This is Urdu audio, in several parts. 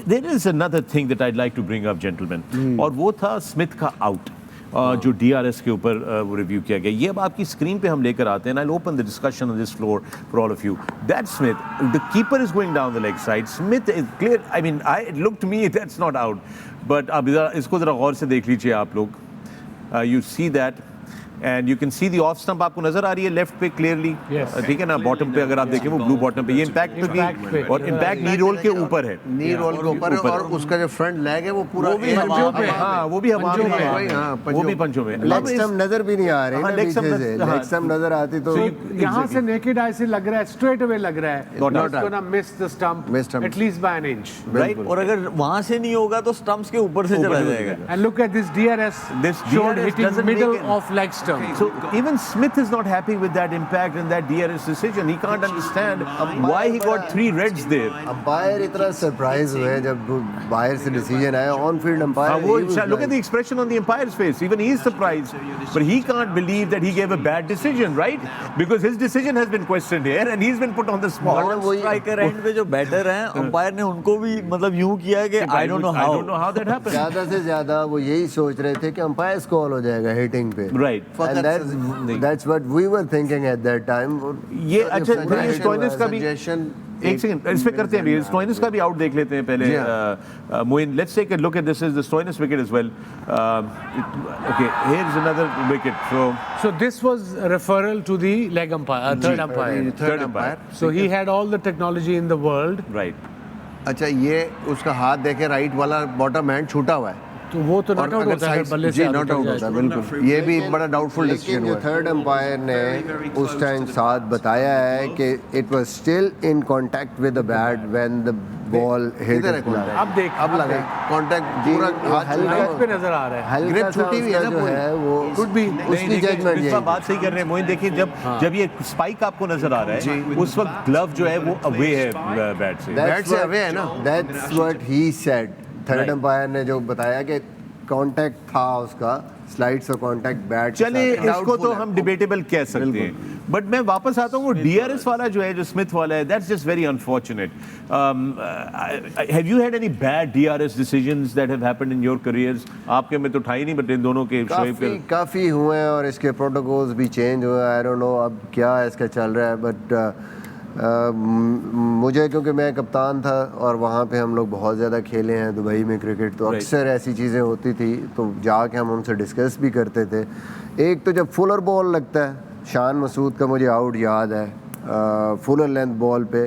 there is another thing that I'd like to bring up, gentlemen, اور وہ تھا اسمتھ کا آؤٹ جو ڈی آر ایس کے اوپر ریویو کیا گیا. یہ اب آپ کی اسکرین پہ ہم لے کر آتے ہیں. I'll open the discussion on this floor for all of you. That Smith, the keeper is going down the leg side. Smith is clear. I mean, it looked to me that's not out. But اب اس کو ذرا غور سے دیکھ لیجیے آپ لوگ. You see that. And you can see the off stump آپ کو نظر آ رہی ہے لیفٹ پہ کلیئرلی, ٹھیک ہے نا, باٹم پہ اگر آپ دیکھیں وہ بلو باٹم پہ, یہ امپیکٹ تو بھی, اور امپیکٹ نی رول کے اوپر ہے, نی رول کے اوپر ہے, اور اس کا جو فرنٹ لیگ ہے وہ پورا ہاں وہ بھی ہوا میں ہے, وہ بھی پنچوں میں. لیگ اسٹمپ نظر بھی نہیں آ رہی, لیگ اسٹمپ نظر آتی تو یہاں سے نیکڈ آئی سے لگ رہا ہے, اسٹریٹ اوے لگ رہا ہے it's gonna miss the stump at least by an inch, right? اور اگر وہاں سے نہیں ہوگا تو stumps کے اوپر سے چلا جائے گا. and look at this DRS showed hitting middle of leg stump. So even Smith is not happy with that impact and that DRS decision. He can't understand why he got 3 reds there. Umpire اتنا سرپرائز ہوئے جب باہر سے ڈیسیژن آیا, on field umpire. Look at the expression on the umpire's face. Even he is surprised, but he can't believe that he gave a bad decision, right? Because his decision has been questioned here and he's been put on the spot. Striker end پہ جو بیٹر ہیں, امپائر نے ان کو بھی مطلب یوں کیا کہ I don't know how that happened. زیادہ سے زیادہ وہ یہی سوچ رہے تھے کہ امپائر کال ہو جائے گا ہیٹنگ پہ, right? That's what we were thinking at that time. یہ اچھا اسٹوئنس کا بھی ایک سیکنڈ اس پہ کرتے ہیں, اسٹوئنس کا بھی آؤٹ دیکھ لیتے ہیں پہلے. Moeen, let's take a look at this is the Stoinis wicket as well. Okay, here's another wicket. So this was a referral to the leg umpire, third umpire. So he had all the technology in the world. Right. اچھا یہ اس کا ہاتھ دیکھیں, رائٹ والا باٹم ہینڈ چھوٹا ہوا ہے, تو وہ تو ناٹ آؤٹ ہوتا ہے بلے سے, ناٹ آؤٹ ہوتا ہے بالکل. یہ بھی ایک بڑا ڈاؤٹ فل ڈیسیژن لیکن ہوا جو تھرڈ امپائر نے اس ٹائم ساتھ بتایا ہے کہ it was still in contact with the bat when the ball hit. اب دیکھ, اب لگا کانٹیکٹ پورا ہاتھ پہ نظر آ رہا ہے, ہلکا سا جو ہے وہ اس کی ججمنٹ یہ بات صحیح کر رہے ہیں موئن. دیکھیں جب یہ اسپائک آپ کو نظر آ رہا ہے اس وقت گلو جو ہے وہ اوے ہے بیٹ سے, بیٹ سے اوے ہے نا. That's what he said. Third umpire نے جو بتایا کہ کانٹیکٹ تھا اس کا, سلائڈ سے کانٹیکٹ بیٹ. چلے اس کو تو ہم ڈیبیٹیبل کہہ سکتے ہیں, بٹ میں واپس آتا ہوں وہ ڈی آر ایس والا جو ہے, جو اسمتھ والا ہے, that's just very unfortunate. Have you had any bad D R S decisions that have happened in your careers? آپ کے میں تو اٹھائی نہیں, بٹ ان دونوں کے کافی ہوئے ہیں اور اس کے پروٹوکولز بھی چینج ہوئے. آئی ڈونٹ نو اب کیا اس کا چل رہا ہے, بٹ مجھے کیونکہ میں کپتان تھا اور وہاں پہ ہم لوگ بہت زیادہ کھیلے ہیں دبئی میں کرکٹ, تو اکثر ایسی چیزیں ہوتی تھی تو جا کے ہم ان سے ڈسکس بھی کرتے تھے. ایک تو جب فلر بال لگتا ہے, شان مسعود کا مجھے آؤٹ یاد ہے فلر لینتھ بال پہ,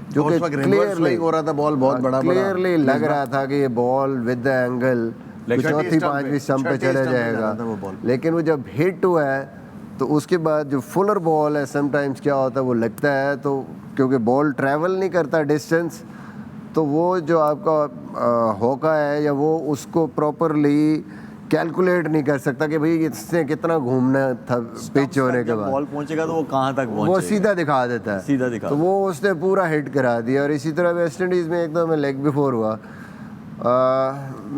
جو کہ کلیئرلی ہو رہا تھا, بال بہت بڑا کلیئرلی لگ رہا تھا کہ یہ بال ود دا اینگل چوتھی پانچویں اسٹمپ پہ چلا جائے گا, لیکن وہ جب ہٹ ہوا ہے تو اس کے بعد جو فلر بال ہے سم ٹائمز کیا ہوتا ہے وہ لگتا ہے, تو کیونکہ بال ٹریول نہیں کرتا ڈسٹینس, تو وہ جو آپ کا ہوکا ہے یا وہ اس کو پراپرلی کیلکولیٹ نہیں کر سکتا کہ بھائی اس نے کتنا گھومنا تھا پچ ہونے کے بعد. بال پہنچے گا تو وہ کہاں تک پہنچے گا, وہ سیدھا دکھا دیتا ہے, سیدھا دکھا, تو وہ اس نے پورا ہٹ کرا دیا. اور اسی طرح ویسٹ انڈیز میں ایک دم میں لیگ بفور ہوا,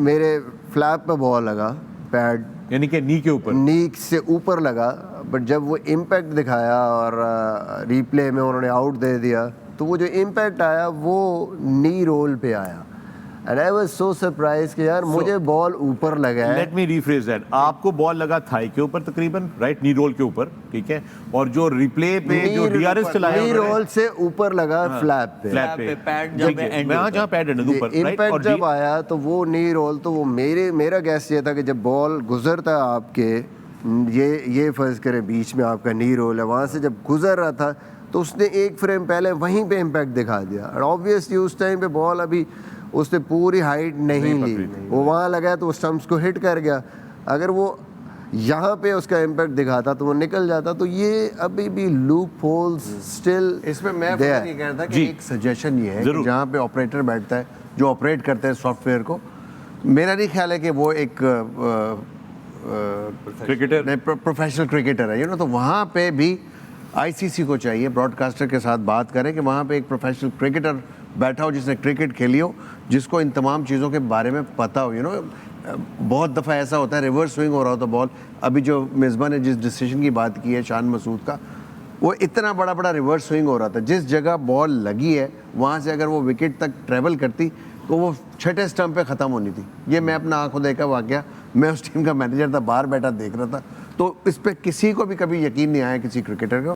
میرے فلیپ پہ بال لگا, پیڈ یعنی کہ نی کے اوپر, نیک سے اوپر لگا, بٹ جب وہ امپیکٹ دکھایا اور ریپلے میں انہوں نے آؤٹ دے دیا تو وہ جو امپیکٹ آیا وہ نی رول پہ آیا. And I was so surprise کہ یار مجھے بال اوپر لگا ہے. لیٹ می ریفریز دیٹ, آپ کو بال لگا تھائی کے اوپر تقریباً, رائٹ, نی رول کے اوپر, ٹھیک ہے, اور جو ریپلے پہ جو ڈی آر ایس چلایا نی رول سے اوپر لگا فلیپ پہ, جہاں پیڈ ہے اوپر, امپیکٹ جب آیا تو وہ نی رول, تو وہ میرا گیس یہ تھا کہ جب بال گزرتا ہے آپ کے, یہ فرض کریں بیچ میں آپ کا نی رول ہے, وہاں سے جب گزر رہا تھا تو اس نے ایک فریم پہلے وہیں پہ امپیکٹ دکھا دیا. اور آبویسلی اس ٹائم پہ بال ابھی اس نے پوری ہائٹ نہیں لی, وہ وہاں لگا تو اسٹمپس کو ہٹ کر گیا. اگر وہ یہاں پہ اس کا امپیکٹ دکھاتا تو وہ نکل جاتا. تو یہ ابھی بھی لوپ ہولز اسٹل. اس میں میں یہ کہہ رہا تھا کہ ایک سجیشن یہ ہے کہ جہاں پہ آپریٹر بیٹھتا ہے جو آپریٹ کرتے ہیں سافٹ ویئر کو, میرا نہیں خیال ہے کہ وہ ایک کرکٹر پروفیشنل کرکٹر ہے, تو وہاں پہ بھی آئی سی سی کو چاہیے براڈ کاسٹر کے ساتھ بات کریں کہ وہاں پہ ایک پروفیشنل کرکٹر بیٹھا ہو جس نے کرکٹ کھیلی ہو, جس کو ان تمام چیزوں کے بارے میں پتہ ہو. بہت دفعہ ایسا ہوتا ہے ریورس سوئنگ ہو رہا ہوتا بال. ابھی جو مصباح نے جس ڈیسیژن کی بات کی ہے شان مسعود کا, وہ اتنا بڑا ریورس سوئنگ ہو رہا تھا, جس جگہ بال لگی ہے وہاں سے اگر وہ وکٹ تک ٹریول کرتی وہ چھٹے اسٹمپ پہ ختم ہونی تھی. یہ میں اپنا آنکھوں دیکھا واقعہ, میں اس ٹیم کا مینیجر تھا, باہر بیٹھا دیکھ رہا تھا. تو اس پہ کسی کو بھی کبھی یقین نہیں آیا کسی کرکٹر کو.